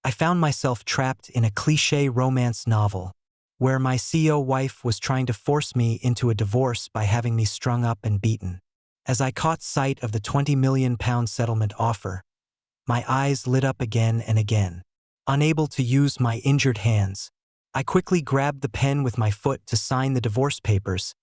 I found myself trapped in a cliché romance novel, where my CEO wife was trying to force me into a divorce by having me strung up and beaten. As I caught sight of the £20 million settlement offer, my eyes lit up again and again. Unable to use my injured hands, I quickly grabbed the pen with my foot to sign the divorce papers,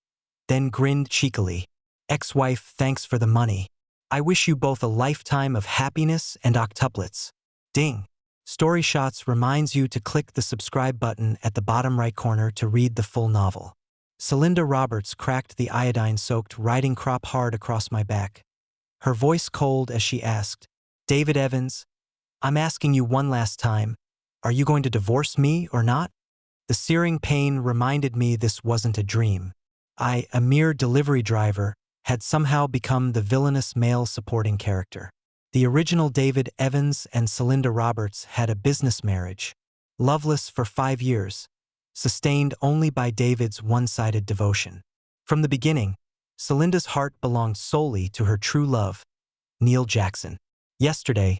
then grinned cheekily. Ex-wife, thanks for the money. I wish you both a lifetime of happiness and octuplets. Ding. Story Shots reminds you to click the subscribe button at the bottom right corner to read the full novel. Celinda Roberts cracked the iodine-soaked riding crop hard across my back, her voice cold as she asked, David Evans, I'm asking you one last time, are you going to divorce me or not? The searing pain reminded me this wasn't a dream. I, a mere delivery driver, had somehow become the villainous male supporting character. The original David Evans and Celinda Roberts had a business marriage, loveless for 5 years, sustained only by David's one-sided devotion. From the beginning, Celinda's heart belonged solely to her true love, Neil Jackson. Yesterday,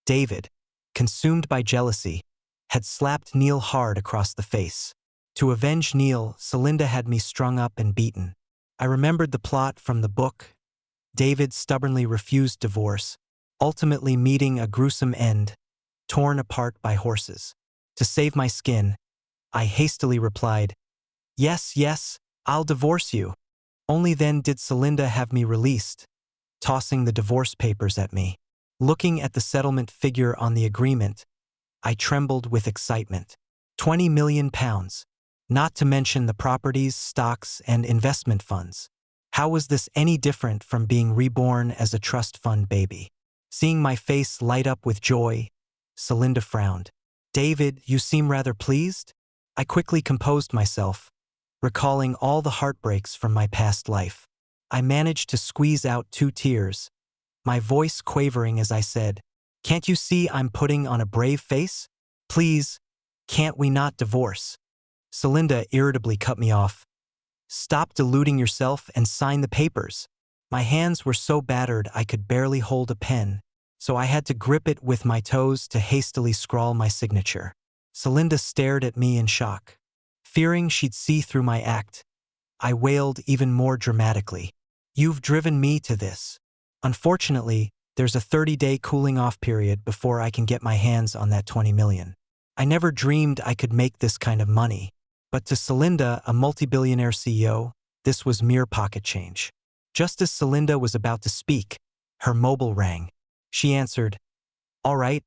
David, consumed by jealousy, had slapped Neil hard across the face. To avenge Neil, Celinda had me strung up and beaten. I remembered the plot from the book. David stubbornly refused divorce, ultimately meeting a gruesome end, torn apart by horses. To save my skin, I hastily replied, Yes, yes, I'll divorce you. Only then did Celinda have me released, tossing the divorce papers at me. Looking at the settlement figure on the agreement, I trembled with excitement. £20 million, not to mention the properties, stocks, and investment funds. How was this any different from being reborn as a trust fund baby? Seeing my face light up with joy, Celinda frowned. David, you seem rather pleased? I quickly composed myself, recalling all the heartbreaks from my past life. I managed to squeeze out 2 tears, my voice quavering as I said, Can't you see I'm putting on a brave face? Please, can't we not divorce? Celinda irritably cut me off. Stop deluding yourself and sign the papers. My hands were so battered I could barely hold a pen, so I had to grip it with my toes to hastily scrawl my signature. Celinda stared at me in shock. Fearing she'd see through my act, I wailed even more dramatically. You've driven me to this. Unfortunately, there's a 30-day cooling-off period before I can get my hands on that $20 million. I never dreamed I could make this kind of money, but to Celinda, a multi-billionaire CEO, this was mere pocket change. Just as Celinda was about to speak, her mobile rang. She answered, All right,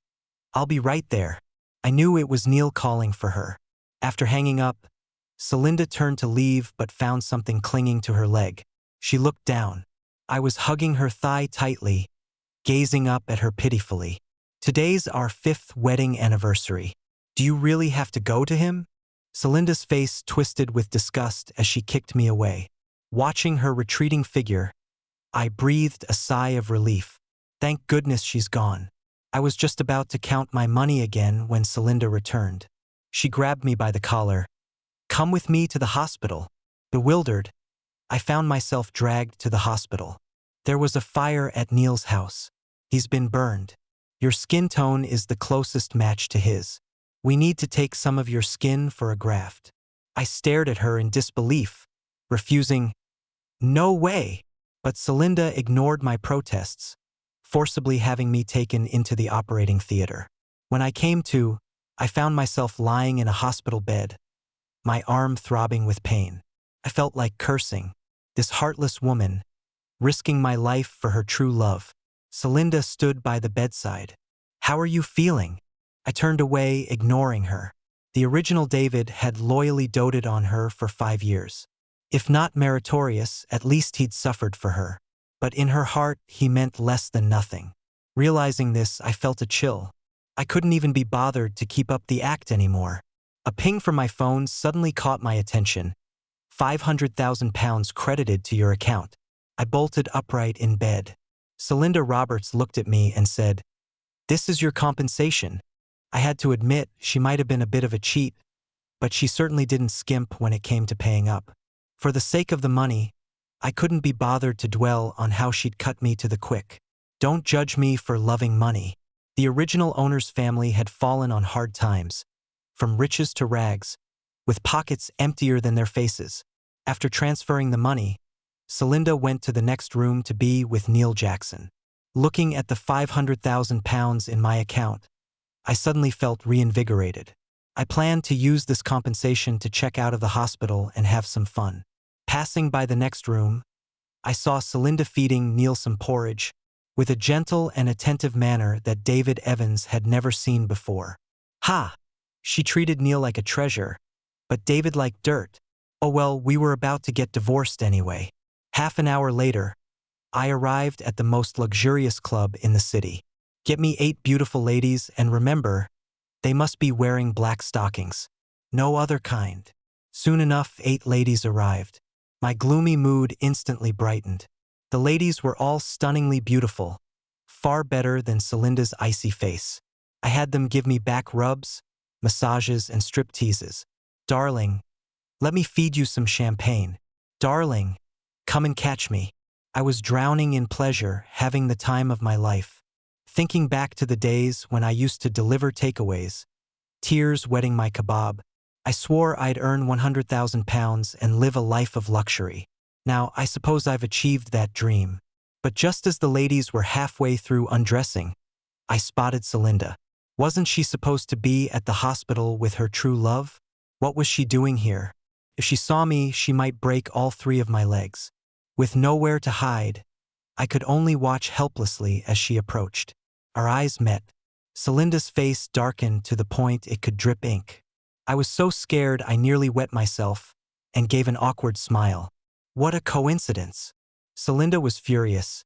I'll be right there. I knew it was Neil calling for her. After hanging up, Celinda turned to leave but found something clinging to her leg. She looked down. I was hugging her thigh tightly, gazing up at her pitifully. Today's our 5th wedding anniversary. Do you really have to go to him? Celinda's face twisted with disgust as she kicked me away. Watching her retreating figure, I breathed a sigh of relief. Thank goodness she's gone. I was just about to count my money again when Celinda returned. She grabbed me by the collar. Come with me to the hospital. Bewildered, I found myself dragged to the hospital. There was a fire at Neil's house. He's been burned. Your skin tone is the closest match to his. We need to take some of your skin for a graft. I stared at her in disbelief, refusing, No way! But Celinda ignored my protests, forcibly having me taken into the operating theater. When I came to, I found myself lying in a hospital bed, my arm throbbing with pain. I felt like cursing. This heartless woman, risking my life for her true love. Celinda stood by the bedside. How are you feeling? I turned away, ignoring her. The original David had loyally doted on her for 5 years. If not meritorious, at least he'd suffered for her. But in her heart, he meant less than nothing. Realizing this, I felt a chill. I couldn't even be bothered to keep up the act anymore. A ping from my phone suddenly caught my attention. £500,000 credited to your account. I bolted upright in bed. Celinda Roberts looked at me and said, This is your compensation. I had to admit she might have been a bit of a cheat, but she certainly didn't skimp when it came to paying up. For the sake of the money, I couldn't be bothered to dwell on how she'd cut me to the quick. Don't judge me for loving money. The original owner's family had fallen on hard times, from riches to rags, with pockets emptier than their faces. After transferring the money, Celinda went to the next room to be with Neil Jackson. Looking at the £500,000 in my account, I suddenly felt reinvigorated. I planned to use this compensation to check out of the hospital and have some fun. Passing by the next room, I saw Celinda feeding Neil some porridge, with a gentle and attentive manner that David Evans had never seen before. Ha! She treated Neil like a treasure, but David like dirt. Oh well, we were about to get divorced anyway. Half an hour later, I arrived at the most luxurious club in the city. Get me 8 beautiful ladies, and remember, they must be wearing black stockings. No other kind. Soon enough, 8 ladies arrived. My gloomy mood instantly brightened. The ladies were all stunningly beautiful, far better than Celinda's icy face. I had them give me back rubs, massages, and strip teases. Darling, let me feed you some champagne. Darling, come and catch me. I was drowning in pleasure, having the time of my life. Thinking back to the days when I used to deliver takeaways, tears wetting my kebab, I swore I'd earn £100,000 and live a life of luxury. Now, I suppose I've achieved that dream. But just as the ladies were halfway through undressing, I spotted Celinda. Wasn't she supposed to be at the hospital with her true love? What was she doing here? If she saw me, she might break all 3 of my legs. With nowhere to hide, I could only watch helplessly as she approached. Our eyes met. Celinda's face darkened to the point it could drip ink. I was so scared I nearly wet myself and gave an awkward smile. What a coincidence. Celinda was furious.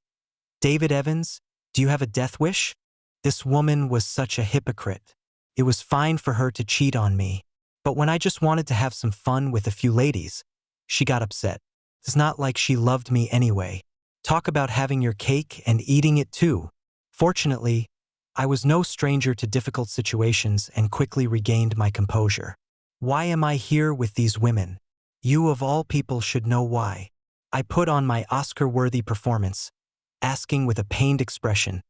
David Evans, do you have a death wish? This woman was such a hypocrite. It was fine for her to cheat on me, but when I just wanted to have some fun with a few ladies, she got upset. It's not like she loved me anyway. Talk about having your cake and eating it too. Fortunately, I was no stranger to difficult situations and quickly regained my composure. Why am I here with these women? You of all people should know why. I put on my Oscar-worthy performance, asking with a pained expression,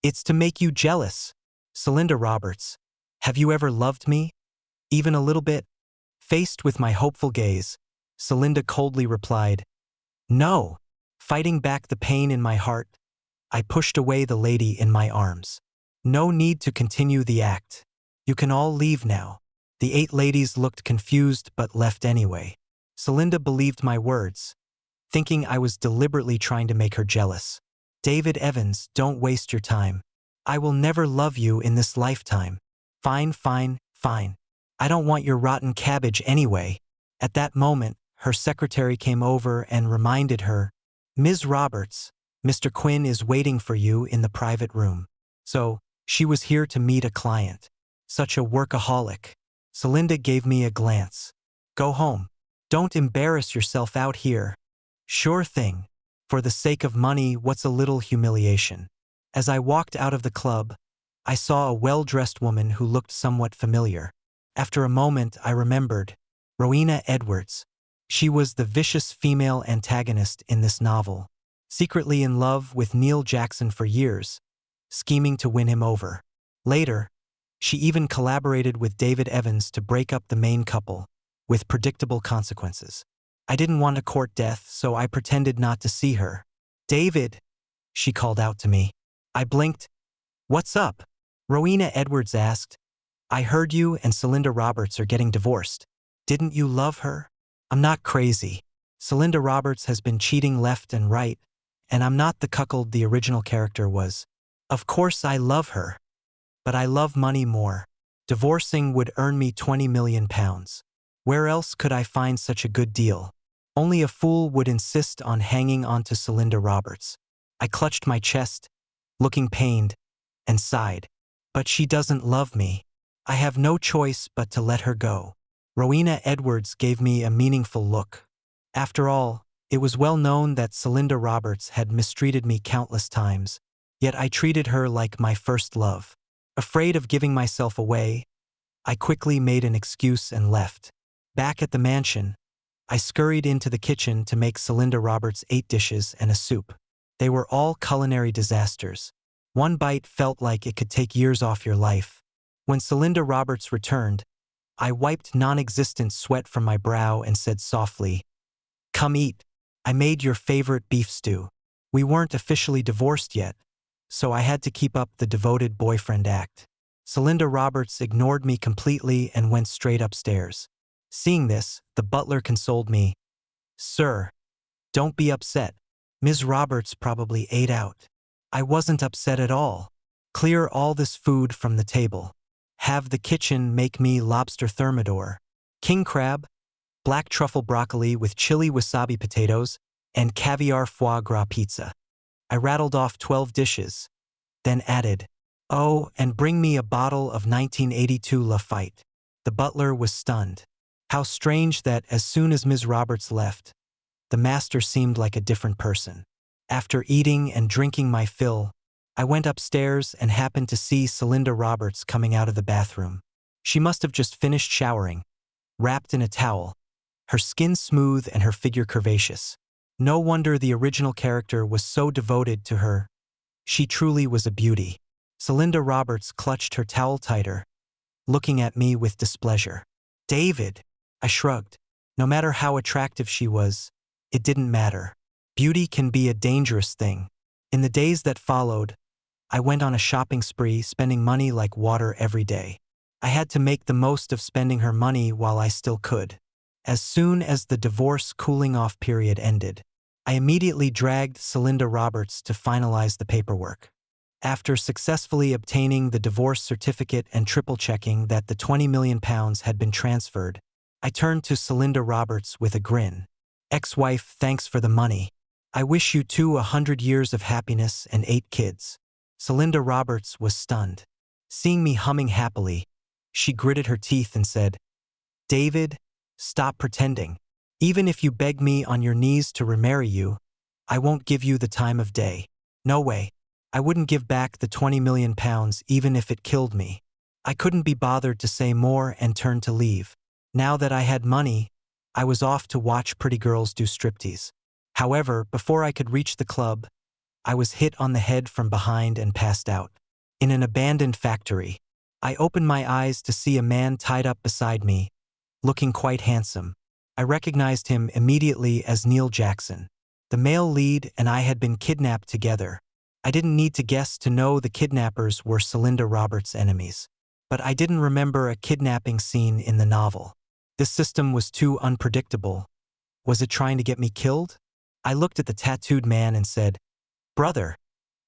"It's to make you jealous. Celinda Roberts, have you ever loved me? Even a little bit?" Faced with my hopeful gaze, Celinda coldly replied, "No." Fighting back the pain in my heart, I pushed away the lady in my arms. "No need to continue the act. You can all leave now." The 8 ladies looked confused but left anyway. Celinda believed my words, thinking I was deliberately trying to make her jealous. "David Evans, don't waste your time. I will never love you in this lifetime." "Fine, fine, fine. I don't want your rotten cabbage anyway." At that moment, her secretary came over and reminded her, "Ms. Roberts, Mr. Quinn is waiting for you in the private room." So, she was here to meet a client. Such a workaholic. Celinda gave me a glance. "Go home. Don't embarrass yourself out here." "Sure thing. For the sake of money, what's a little humiliation?" As I walked out of the club, I saw a well-dressed woman who looked somewhat familiar. After a moment, I remembered. Rowena Edwards. She was the vicious female antagonist in this novel, secretly in love with Neil Jackson for years, scheming to win him over. Later, she even collaborated with David Evans to break up the main couple, with predictable consequences. I didn't want to court death, so I pretended not to see her. "David," she called out to me. I blinked. "What's up?" Rowena Edwards asked. "I heard you and Celinda Roberts are getting divorced. Didn't you love her?" "I'm not crazy. Celinda Roberts has been cheating left and right, and I'm not the cuckold the original character was. Of course I love her, but I love money more. Divorcing would earn me £20 million. Where else could I find such a good deal? Only a fool would insist on hanging on to Celinda Roberts." I clutched my chest, looking pained, and sighed. "But she doesn't love me. I have no choice but to let her go." Rowena Edwards gave me a meaningful look. After all, it was well known that Celinda Roberts had mistreated me countless times, yet I treated her like my first love. Afraid of giving myself away, I quickly made an excuse and left. Back at the mansion, I scurried into the kitchen to make Celinda Roberts 8 dishes and a soup. They were all culinary disasters. One bite felt like it could take years off your life. When Celinda Roberts returned, I wiped non-existent sweat from my brow and said softly, "Come eat. I made your favorite beef stew." We weren't officially divorced yet, so I had to keep up the devoted boyfriend act. Celinda Roberts ignored me completely and went straight upstairs. Seeing this, the butler consoled me. "Sir, don't be upset. Ms. Roberts probably ate out." I wasn't upset at all. Clear all this food from the table. Have the kitchen make me lobster thermidor, king crab, black truffle broccoli with chili wasabi potatoes, and caviar foie gras pizza. I rattled off 12 dishes, then added, "Oh, and bring me a bottle of 1982 Lafite." The butler was stunned. How strange that as soon as Ms. Roberts left, the master seemed like a different person. After eating and drinking my fill, I went upstairs and happened to see Celinda Roberts coming out of the bathroom. She must have just finished showering, wrapped in a towel, her skin smooth and her figure curvaceous. No wonder the original character was so devoted to her. She truly was a beauty. Celinda Roberts clutched her towel tighter, looking at me with displeasure. "David," I shrugged. No matter how attractive she was, it didn't matter. Beauty can be a dangerous thing. In the days that followed, I went on a shopping spree, spending money like water every day. I had to make the most of spending her money while I still could. As soon as the divorce cooling-off period ended, I immediately dragged Celinda Roberts to finalize the paperwork. After successfully obtaining the divorce certificate and triple-checking that the £20 million had been transferred, I turned to Celinda Roberts with a grin. "Ex-wife, thanks for the money. I wish you two 100 years of happiness and 8 kids." Celinda Roberts was stunned. Seeing me humming happily, she gritted her teeth and said, "David, stop pretending. Even if you beg me on your knees to remarry you, I won't give you the time of day. No way. I wouldn't give back the £20 million even if it killed me." I couldn't be bothered to say more and turned to leave. Now that I had money, I was off to watch pretty girls do striptease. However, before I could reach the club, I was hit on the head from behind and passed out. In an abandoned factory, I opened my eyes to see a man tied up beside me, looking quite handsome. I recognized him immediately as Neil Jackson. The male lead and I had been kidnapped together. I didn't need to guess to know the kidnappers were Celinda Roberts' enemies. But I didn't remember a kidnapping scene in the novel. This system was too unpredictable. Was it trying to get me killed? I looked at the tattooed man and said, "Brother,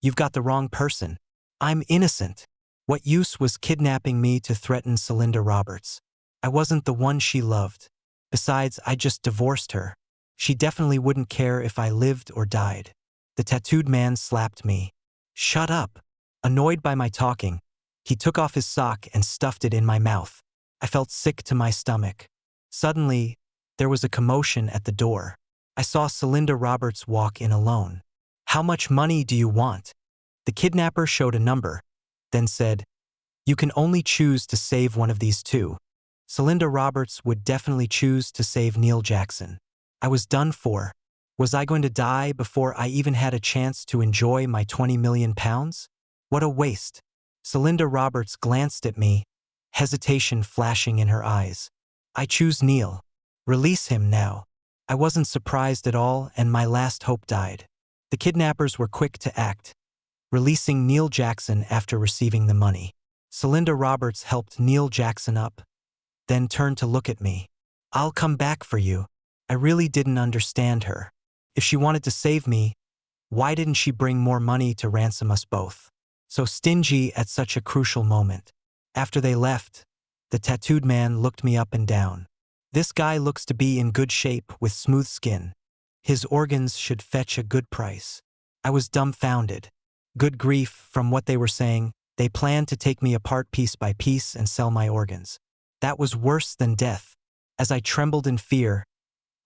you've got the wrong person. I'm innocent. What use was kidnapping me to threaten Celinda Roberts? I wasn't the one she loved. Besides, I just divorced her. She definitely wouldn't care if I lived or died." The tattooed man slapped me. "Shut up." Annoyed by my talking, he took off his sock and stuffed it in my mouth. I felt sick to my stomach. Suddenly, there was a commotion at the door. I saw Celinda Roberts walk in alone. "How much money do you want?" The kidnapper showed a number, then said, "You can only choose to save one of these two." Celinda Roberts would definitely choose to save Neil Jackson. I was done for. Was I going to die before I even had a chance to enjoy my £20 million? What a waste. Celinda Roberts glanced at me, hesitation flashing in her eyes. "I choose Neil. Release him now." I wasn't surprised at all, and my last hope died. The kidnappers were quick to act, releasing Neil Jackson after receiving the money. Celinda Roberts helped Neil Jackson up, then turned to look at me. "I'll come back for you." I really didn't understand her. If she wanted to save me, why didn't she bring more money to ransom us both? So stingy at such a crucial moment. After they left, the tattooed man looked me up and down. "This guy looks to be in good shape with smooth skin. His organs should fetch a good price." I was dumbfounded. Good grief, from what they were saying, they planned to take me apart piece by piece and sell my organs. That was worse than death. As I trembled in fear,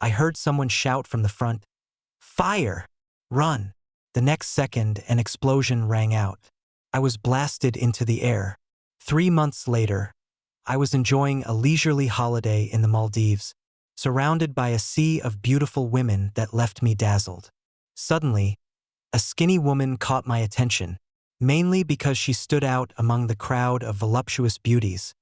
I heard someone shout from the front, "Fire! Run!" The next second, an explosion rang out. I was blasted into the air. 3 months later, I was enjoying a leisurely holiday in the Maldives, surrounded by a sea of beautiful women that left me dazzled. Suddenly, a skinny woman caught my attention, mainly because she stood out among the crowd of voluptuous beauties,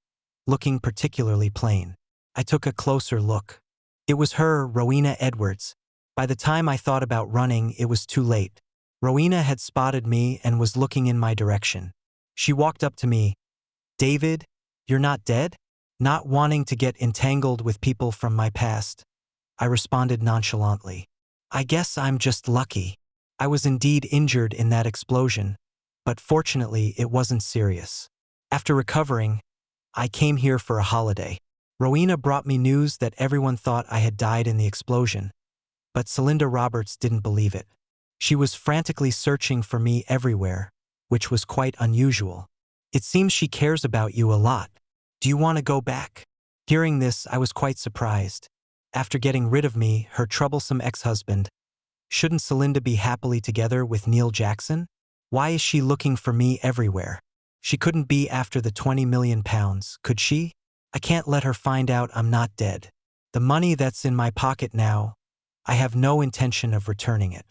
looking particularly plain. I took a closer look. It was her, Rowena Edwards. By the time I thought about running, it was too late. Rowena had spotted me and was looking in my direction. She walked up to me. "David, you're not dead?" Not wanting to get entangled with people from my past, I responded nonchalantly. "I guess I'm just lucky." I was indeed injured in that explosion, but fortunately it wasn't serious. After recovering, I came here for a holiday. Rowena brought me news that everyone thought I had died in the explosion, but Celinda Roberts didn't believe it. She was frantically searching for me everywhere, which was quite unusual. "It seems she cares about you a lot. Do you want to go back?" Hearing this, I was quite surprised. After getting rid of me, her troublesome ex-husband, shouldn't Celinda be happily together with Neil Jackson? Why is she looking for me everywhere? She couldn't be after the 20 million pounds, could she? I can't let her find out I'm not dead. The money that's in my pocket now, I have no intention of returning it.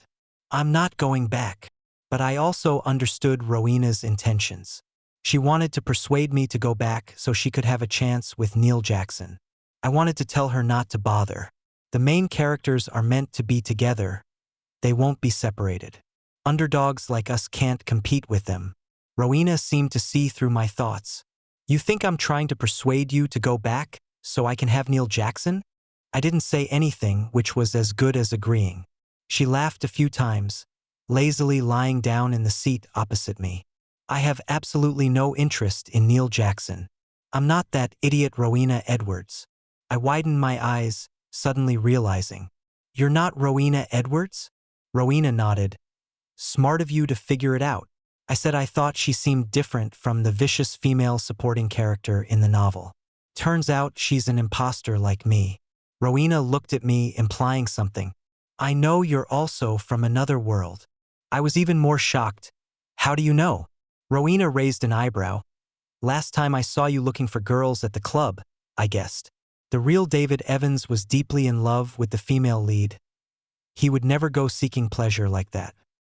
I'm not going back. But I also understood Rowena's intentions. She wanted to persuade me to go back so she could have a chance with Neil Jackson. I wanted to tell her not to bother. The main characters are meant to be together. They won't be separated. Underdogs like us can't compete with them. Rowena seemed to see through my thoughts. "You think I'm trying to persuade you to go back so I can have Neil Jackson?" I didn't say anything, which was as good as agreeing. She laughed a few times, lazily lying down in the seat opposite me. "I have absolutely no interest in Neil Jackson. I'm not that idiot Rowena Edwards." I widened my eyes, suddenly realizing. "You're not Rowena Edwards?" Rowena nodded. "Smart of you to figure it out." I said I thought she seemed different from the vicious female supporting character in the novel. "Turns out she's an imposter like me." Rowena looked at me, implying something. "I know you're also from another world." I was even more shocked. "How do you know?" Rowena raised an eyebrow. "Last time I saw you looking for girls at the club, I guessed." The real David Evans was deeply in love with the female lead. He would never go seeking pleasure like that.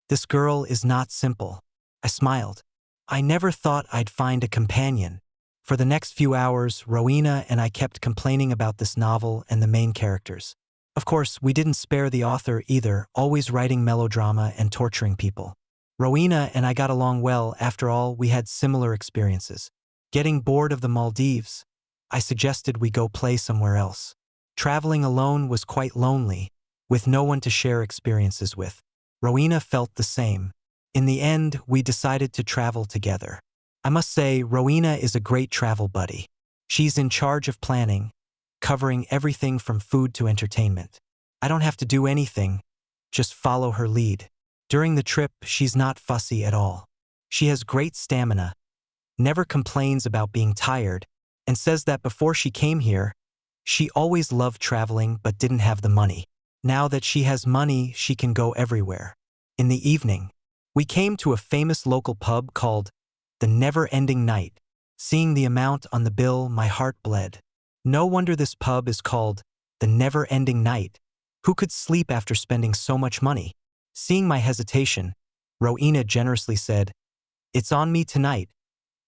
"This girl is not simple." I smiled. "I never thought I'd find a companion." For the next few hours, Rowena and I kept complaining about this novel and the main characters. Of course, we didn't spare the author either, always writing melodrama and torturing people. Rowena and I got along well. After all, we had similar experiences. Getting bored of the Maldives, I suggested we go play somewhere else. Traveling alone was quite lonely, with no one to share experiences with. Rowena felt the same. In the end, we decided to travel together. I must say, Rowena is a great travel buddy. She's in charge of planning, covering everything from food to entertainment. I don't have to do anything, just follow her lead. During the trip, she's not fussy at all. She has great stamina, never complains about being tired, and says that before she came here, she always loved traveling but didn't have the money. Now that she has money, she can go everywhere. In the evening, we came to a famous local pub called The Never-Ending Night. Seeing the amount on the bill, my heart bled. No wonder this pub is called The Never-Ending Night. Who could sleep after spending so much money? Seeing my hesitation, Rowena generously said, "It's on me tonight.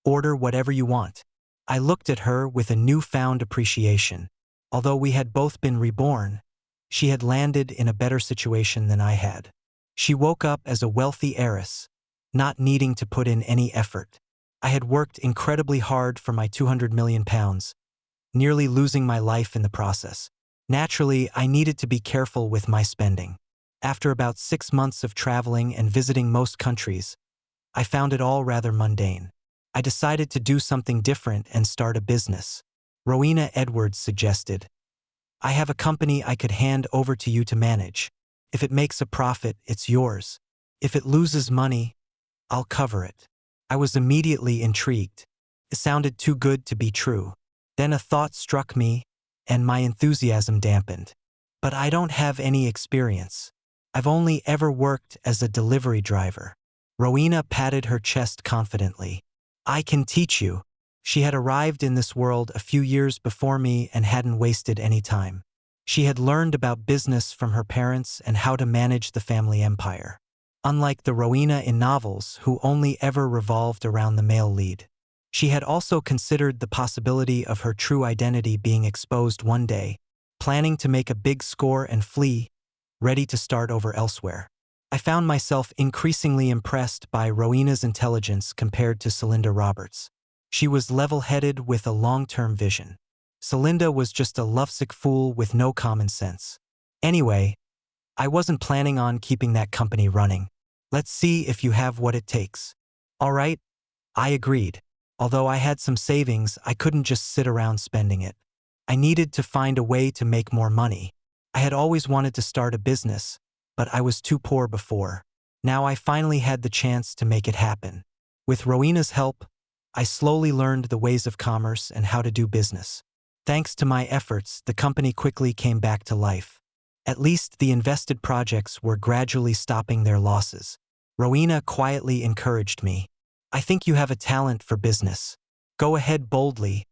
Order whatever you want." I looked at her with a newfound appreciation. Although we had both been reborn, she had landed in a better situation than I had. She woke up as a wealthy heiress, not needing to put in any effort. I had worked incredibly hard for my 200 million pounds, nearly losing my life in the process. Naturally, I needed to be careful with my spending. After about 6 months of traveling and visiting most countries, I found it all rather mundane. I decided to do something different and start a business. Rowena Edwards suggested, "I have a company I could hand over to you to manage. If it makes a profit, it's yours. If it loses money, I'll cover it." I was immediately intrigued. It sounded too good to be true. Then a thought struck me, and my enthusiasm dampened. "But I don't have any experience. I've only ever worked as a delivery driver." Rowena patted her chest confidently. "I can teach you." She had arrived in this world a few years before me and hadn't wasted any time. She had learned about business from her parents and how to manage the family empire. unlike the Rowena in novels who only ever revolved around the male lead. She had also considered the possibility of her true identity being exposed one day, planning to make a big score and flee, ready to start over elsewhere. I found myself increasingly impressed by Rowena's intelligence compared to Celinda Roberts. She was level-headed with a long-term vision. Celinda was just a lovesick fool with no common sense. Anyway, I wasn't planning on keeping that company running. Let's see if you have what it takes. All right, I agreed. Although I had some savings, I couldn't just sit around spending it. I needed to find a way to make more money. I had always wanted to start a business, but I was too poor before. Now I finally had the chance to make it happen. With Rowena's help, I slowly learned the ways of commerce and how to do business. Thanks to my efforts, the company quickly came back to life. At least the invested projects were gradually stopping their losses. Rowena quietly encouraged me. I think you have a talent for business. Go ahead boldly.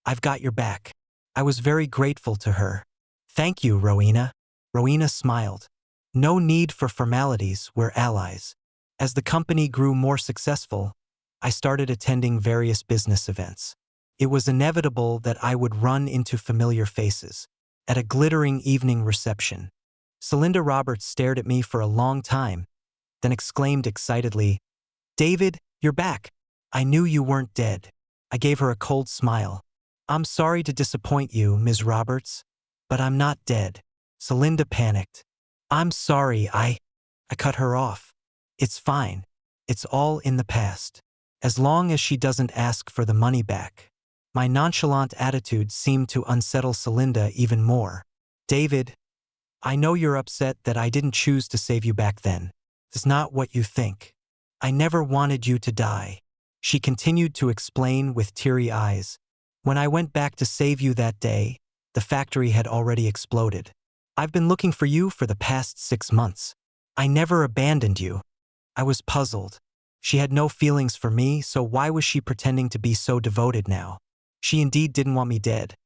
I've got your back. I was very grateful to her. Thank you, Rowena. Rowena smiled. No need for formalities, we're allies. As the company grew more successful, I started attending various business events. It was inevitable that I would run into familiar faces. At a glittering evening reception, Celinda Roberts stared at me for a long time, then exclaimed excitedly, "David, you're back. I knew you weren't dead." I gave her a cold smile. "I'm sorry to disappoint you, Ms. Roberts, but I'm not dead." Celinda panicked. "I'm sorry, I cut her off. "It's fine. It's all in the past. As long as she doesn't ask for the money back." My nonchalant attitude seemed to unsettle Celinda even more. "David, I know you're upset that I didn't choose to save you back then. It's not what you think. I never wanted you to die." She continued to explain with teary eyes. "When I went back to save you that day, the factory had already exploded. I've been looking for you for the past 6 months. I never abandoned you." I was puzzled. She had no feelings for me, so why was she pretending to be so devoted now? She indeed didn't want me dead.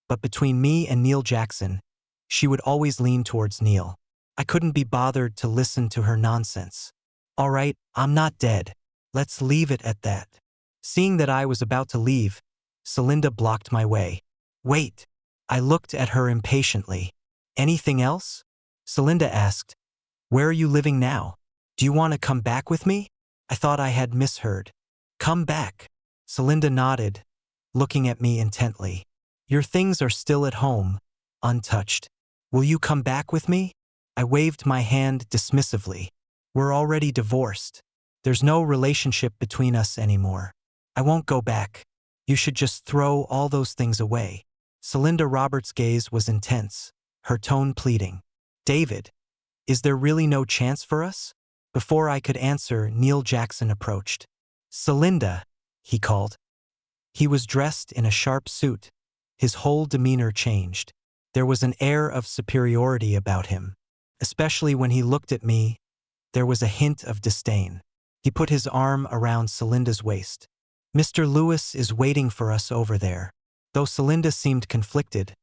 But between me and Neil Jackson, she would always lean towards Neil. I couldn't be bothered to listen to her nonsense. "All right, I'm not dead. Let's leave it at that." Seeing that I was about to leave, Celinda blocked my way. "Wait." I looked at her impatiently. "Anything else?" Celinda asked. "Where are you living now? Do you want to come back with me?" I thought I had misheard. "Come back." Celinda nodded, looking at me intently. "Your things are still at home, untouched. Will you come back with me?" I waved my hand dismissively. "We're already divorced. There's no relationship between us anymore. I won't go back. You should just throw all those things away." Celinda Roberts' gaze was intense, her tone pleading. "David, is there really no chance for us?" Before I could answer, Neil Jackson approached. "Celinda," he called. He was dressed in a sharp suit. His whole demeanor changed. There was an air of superiority about him. Especially when he looked at me, there was a hint of disdain. He put his arm around Celinda's waist. "Mr. Lewis is waiting for us over there." Though Celinda seemed conflicted,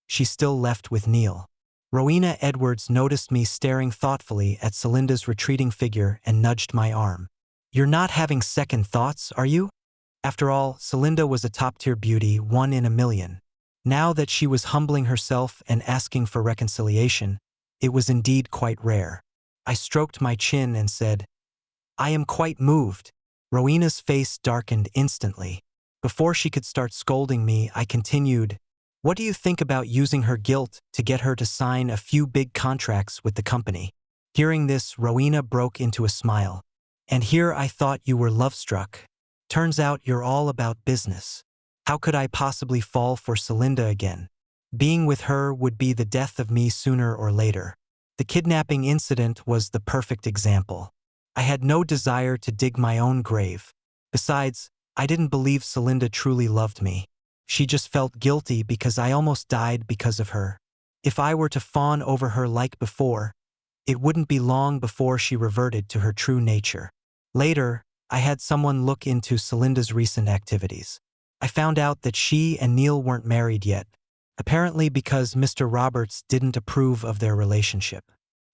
she still left with Neil. Rowena Edwards noticed me staring thoughtfully at Celinda's retreating figure and nudged my arm. "You're not having second thoughts, are you?" After all, Celinda was a top-tier beauty, 1 in a million. Now that she was humbling herself and asking for reconciliation, it was indeed quite rare. I stroked my chin and said, "I am quite moved." Rowena's face darkened instantly. Before she could start scolding me, I continued, "What do you think about using her guilt to get her to sign a few big contracts with the company?" Hearing this, Rowena broke into a smile. "And here I thought you were love-struck. Turns out you're all about business. How could I possibly fall for Celinda again? Being with her would be the death of me sooner or later." The kidnapping incident was the perfect example. I had no desire to dig my own grave. Besides, I didn't believe Celinda truly loved me. She just felt guilty because I almost died because of her. If I were to fawn over her like before, it wouldn't be long before she reverted to her true nature. Later, I had someone look into Celinda's recent activities. I found out that she and Neil weren't married yet, apparently because Mr. Roberts didn't approve of their relationship.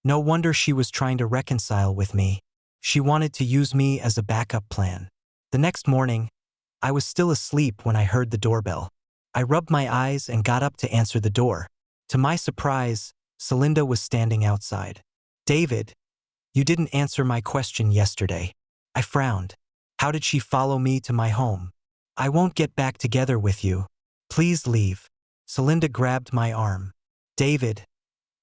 No wonder she was trying to reconcile with me. She wanted to use me as a backup plan. The next morning, I was still asleep when I heard the doorbell. I rubbed my eyes and got up to answer the door. To my surprise, Celinda was standing outside. David, you didn't answer my question yesterday. I frowned. How did she follow me to my home? I won't get back together with you. Please leave. Celinda grabbed my arm. David,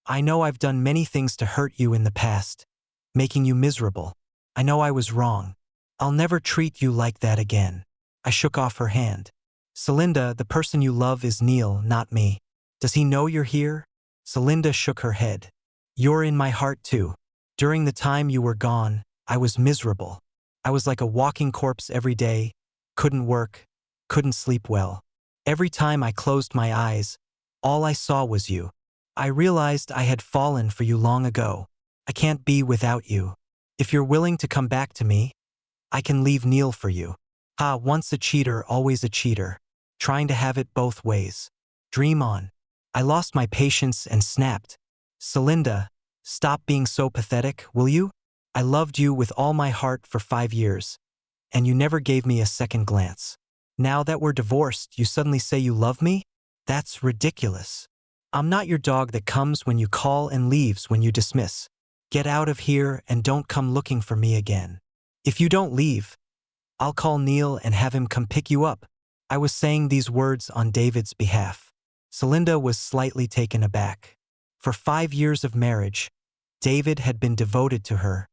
I know I've done many things to hurt you in the past, making you miserable. I know I was wrong. I'll never treat you like that again. I shook off her hand. Celinda, the person you love is Neil, not me. Does he know you're here? Celinda shook her head. You're in my heart too. During the time you were gone, I was miserable. I was like a walking corpse every day, couldn't work, couldn't sleep well. Every time I closed my eyes, all I saw was you. I realized I had fallen for you long ago. I can't be without you. If you're willing to come back to me, I can leave Neil for you. Once a cheater, always a cheater. Trying to have it both ways. Dream on. I lost my patience and snapped. Celinda, stop being so pathetic, will you? I loved you with all my heart for 5 years, and you never gave me a second glance. Now that we're divorced, you suddenly say you love me? That's ridiculous. I'm not your dog that comes when you call and leaves when you dismiss. Get out of here and don't come looking for me again. If you don't leave, I'll call Neil and have him come pick you up. I was saying these words on David's behalf. Celinda was slightly taken aback. For 5 years of marriage, David had been devoted to her,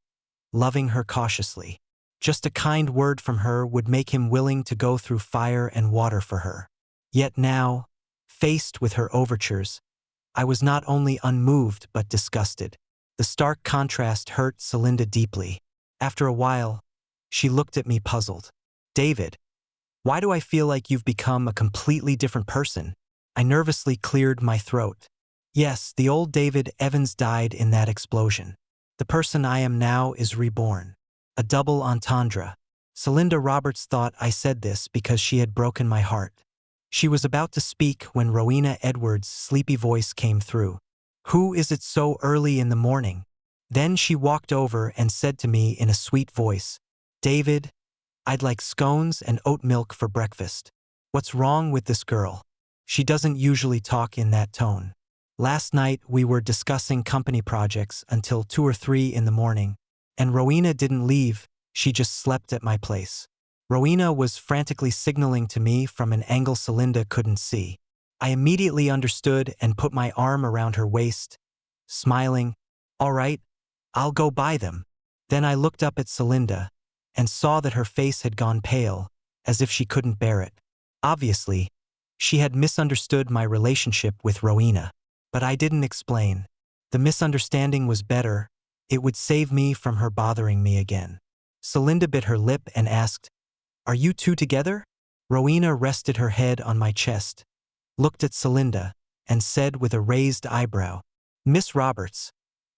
loving her cautiously. Just a kind word from her would make him willing to go through fire and water for her. Yet now, faced with her overtures, I was not only unmoved but disgusted. The stark contrast hurt Celinda deeply. After a while, she looked at me puzzled. David, why do I feel like you've become a completely different person? I nervously cleared my throat. Yes, the old David Evans died in that explosion. The person I am now is reborn. A double entendre. Celinda Roberts thought I said this because she had broken my heart. She was about to speak when Rowena Edwards' sleepy voice came through. Who is it so early in the morning? Then she walked over and said to me in a sweet voice, David, I'd like scones and oat milk for breakfast. What's wrong with this girl? She doesn't usually talk in that tone. Last night we were discussing company projects until 2 or 3 in the morning, and Rowena didn't leave, she just slept at my place. Rowena was frantically signaling to me from an angle Celinda couldn't see. I immediately understood and put my arm around her waist, smiling, all right, I'll go buy them. Then I looked up at Celinda and saw that her face had gone pale, as if she couldn't bear it. Obviously, she had misunderstood my relationship with Rowena. But I didn't explain. The misunderstanding was better. It would save me from her bothering me again. Celinda bit her lip and asked, Are you two together? Rowena rested her head on my chest, looked at Celinda, and said with a raised eyebrow, Miss Roberts,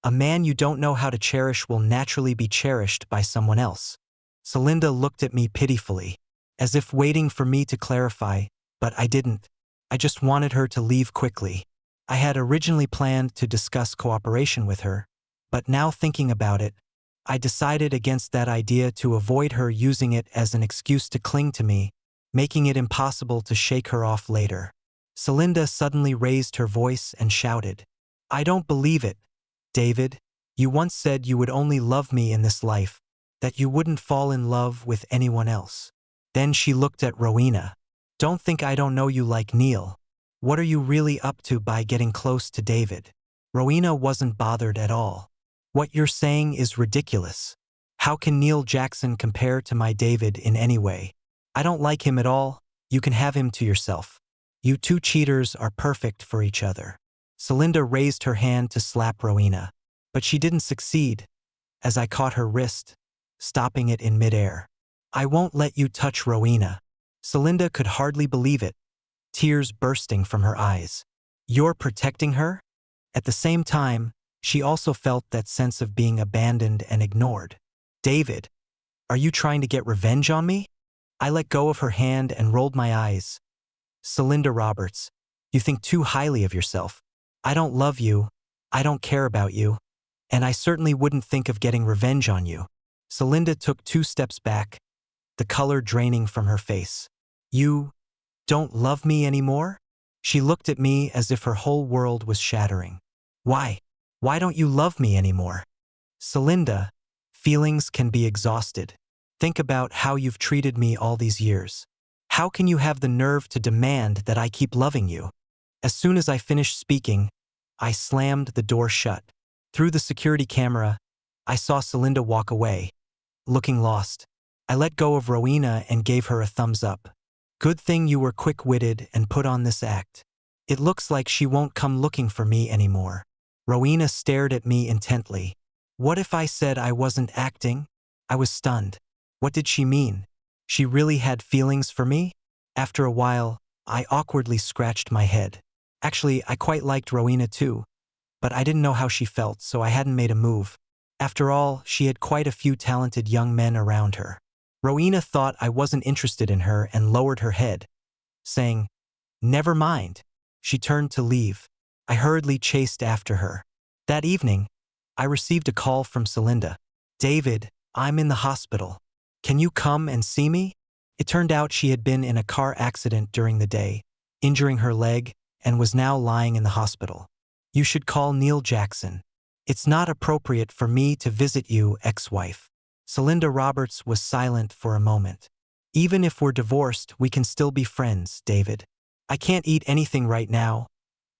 a man you don't know how to cherish will naturally be cherished by someone else. Celinda looked at me pitifully, as if waiting for me to clarify, but I didn't. I just wanted her to leave quickly. I had originally planned to discuss cooperation with her, but now thinking about it, I decided against that idea to avoid her using it as an excuse to cling to me, making it impossible to shake her off later. Celinda suddenly raised her voice and shouted, I don't believe it, David. You once said you would only love me in this life, that you wouldn't fall in love with anyone else. Then she looked at Rowena. Don't think I don't know you like Neil. What are you really up to by getting close to David? Rowena wasn't bothered at all. What you're saying is ridiculous. How can Neil Jackson compare to my David in any way? I don't like him at all. You can have him to yourself. You two cheaters are perfect for each other. Celinda raised her hand to slap Rowena, but she didn't succeed, as I caught her wrist, stopping it in midair. I won't let you touch Rowena. Celinda could hardly believe it, tears bursting from her eyes. You're protecting her? At the same time, she also felt that sense of being abandoned and ignored. David, are you trying to get revenge on me? I let go of her hand and rolled my eyes. Celinda Roberts, you think too highly of yourself. I don't love you, I don't care about you, and I certainly wouldn't think of getting revenge on you. Celinda took 2 steps back, the color draining from her face. You don't love me anymore? She looked at me as if her whole world was shattering. Why? Why don't you love me anymore? Celinda, feelings can be exhausted. Think about how you've treated me all these years. How can you have the nerve to demand that I keep loving you? As soon as I finished speaking, I slammed the door shut. Through the security camera, I saw Celinda walk away, looking lost. I let go of Rowena and gave her a thumbs up. Good thing you were quick-witted and put on this act. It looks like she won't come looking for me anymore. Rowena stared at me intently. What if I said I wasn't acting? I was stunned. What did she mean? She really had feelings for me? After a while, I awkwardly scratched my head. Actually, I quite liked Rowena too, but I didn't know how she felt, so I hadn't made a move. After all, she had quite a few talented young men around her. Rowena thought I wasn't interested in her and lowered her head, saying, "Never mind." She turned to leave. I hurriedly chased after her. That evening, I received a call from Celinda. "David, I'm in the hospital. Can you come and see me?" It turned out she had been in a car accident during the day, injuring her leg, and was now lying in the hospital. "You should call Neil Jackson. It's not appropriate for me to visit you, ex-wife." Celinda Roberts was silent for a moment. "Even if we're divorced, we can still be friends, David. I can't eat anything right now.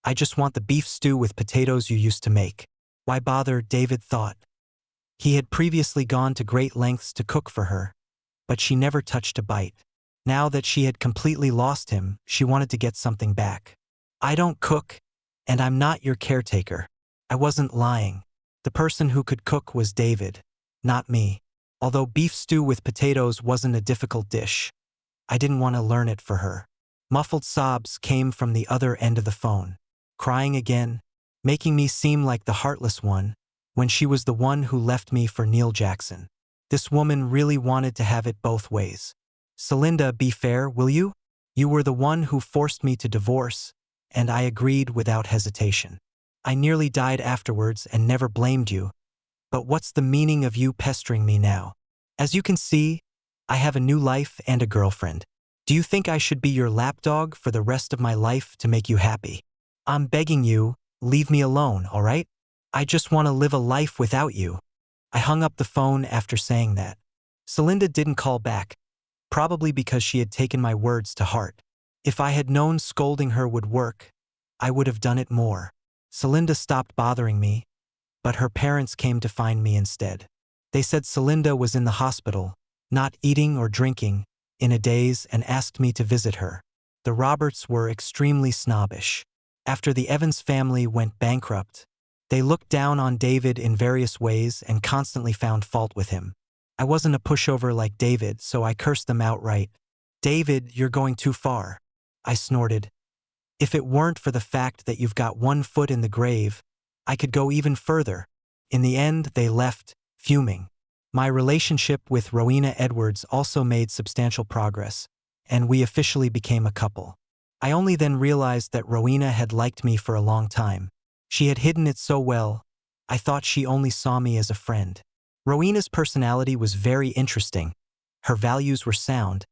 I just want the beef stew with potatoes you used to make." Why bother, David thought. He had previously gone to great lengths to cook for her, but she never touched a bite. Now that she had completely lost him, she wanted to get something back. "I don't cook, and I'm not your caretaker." I wasn't lying. The person who could cook was David, not me. Although beef stew with potatoes wasn't a difficult dish, I didn't want to learn it for her. Muffled sobs came from the other end of the phone. Crying again, making me seem like the heartless one, when she was the one who left me for Neil Jackson. This woman really wanted to have it both ways. "Celinda, be fair, will you? You were the one who forced me to divorce, and I agreed without hesitation. I nearly died afterwards and never blamed you, but what's the meaning of you pestering me now? As you can see, I have a new life and a girlfriend. Do you think I should be your lapdog for the rest of my life to make you happy? I'm begging you, leave me alone, all right? I just want to live a life without you." I hung up the phone after saying that. Celinda didn't call back, probably because she had taken my words to heart. If I had known scolding her would work, I would have done it more. Celinda stopped bothering me, but her parents came to find me instead. They said Celinda was in the hospital, not eating or drinking, in a daze, and asked me to visit her. The Roberts were extremely snobbish. After the Evans family went bankrupt, they looked down on David in various ways and constantly found fault with him. I wasn't a pushover like David, so I cursed them outright. "David, you're going too far," I snorted. "If it weren't for the fact that you've got one foot in the grave, I could go even further." In the end, they left, fuming. My relationship with Rowena Edwards also made substantial progress, and we officially became a couple. I only then realized that Rowena had liked me for a long time. She had hidden it so well, I thought she only saw me as a friend. Rowena's personality was very interesting. Her values were sound,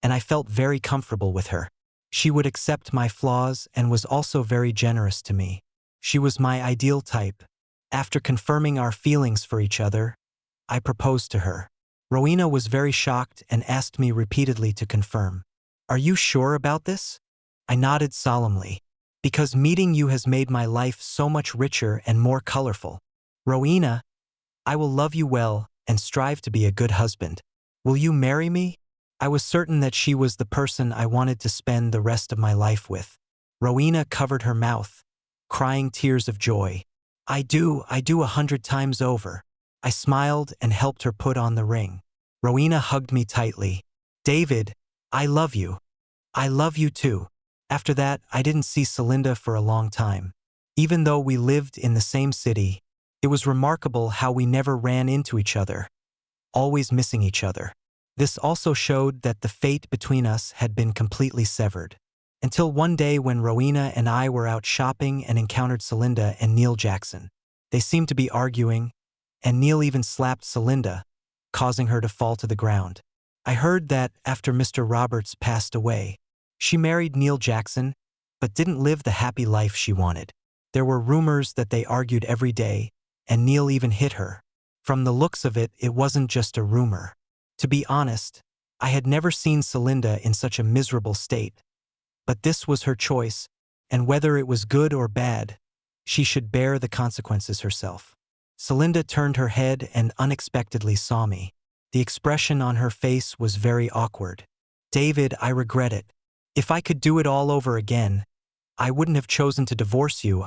and I felt very comfortable with her. She would accept my flaws and was also very generous to me. She was my ideal type. After confirming our feelings for each other, I proposed to her. Rowena was very shocked and asked me repeatedly to confirm. "Are you sure about this?" I nodded solemnly. "Because meeting you has made my life so much richer and more colorful. Rowena, I will love you well and strive to be a good husband. Will you marry me?" I was certain that she was the person I wanted to spend the rest of my life with. Rowena covered her mouth, crying tears of joy. I do 100 times over." I smiled and helped her put on the ring. Rowena hugged me tightly. "David, I love you. I love you too." After that, I didn't see Celinda for a long time. Even though we lived in the same city, it was remarkable how we never ran into each other, always missing each other. This also showed that the fate between us had been completely severed. Until one day when Rowena and I were out shopping and encountered Celinda and Neil Jackson. They seemed to be arguing, and Neil even slapped Celinda, causing her to fall to the ground. I heard that after Mr. Roberts passed away, she married Neil Jackson, but didn't live the happy life she wanted. There were rumors that they argued every day, and Neil even hit her. From the looks of it, it wasn't just a rumor. To be honest, I had never seen Celinda in such a miserable state. But this was her choice, and whether it was good or bad, she should bear the consequences herself. Celinda turned her head and unexpectedly saw me. The expression on her face was very awkward. "David, I regret it. If I could do it all over again, I wouldn't have chosen to divorce you.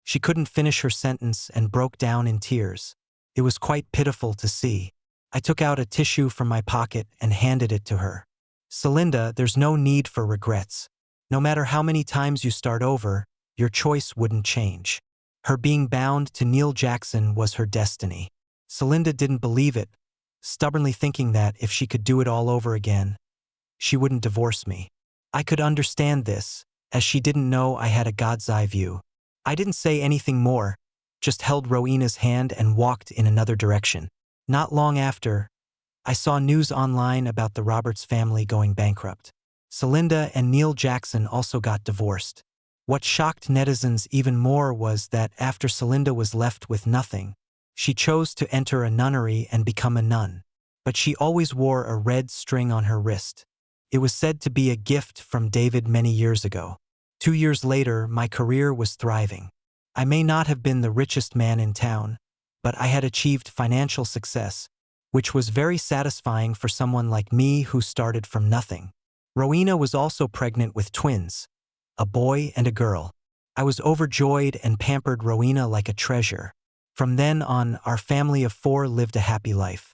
She couldn't finish her sentence and broke down in tears. It was quite pitiful to see. I took out a tissue from my pocket and handed it to her. "Celinda, there's no need for regrets. No matter how many times you start over, your choice wouldn't change." Her being bound to Neil Jackson was her destiny. Celinda didn't believe it, stubbornly thinking that if she could do it all over again, she wouldn't divorce me. I could understand this, as she didn't know I had a God's eye view. I didn't say anything more, just held Rowena's hand and walked in another direction. Not long after, I saw news online about the Roberts family going bankrupt. Celinda and Neil Jackson also got divorced. What shocked netizens even more was that after Celinda was left with nothing, she chose to enter a nunnery and become a nun. But she always wore a red string on her wrist. It was said to be a gift from David many years ago. 2 years later, my career was thriving. I may not have been the richest man in town, but I had achieved financial success, which was very satisfying for someone like me who started from nothing. Rowena was also pregnant with twins, a boy and a girl. I was overjoyed and pampered Rowena like a treasure. From then on, our family of 4 lived a happy life.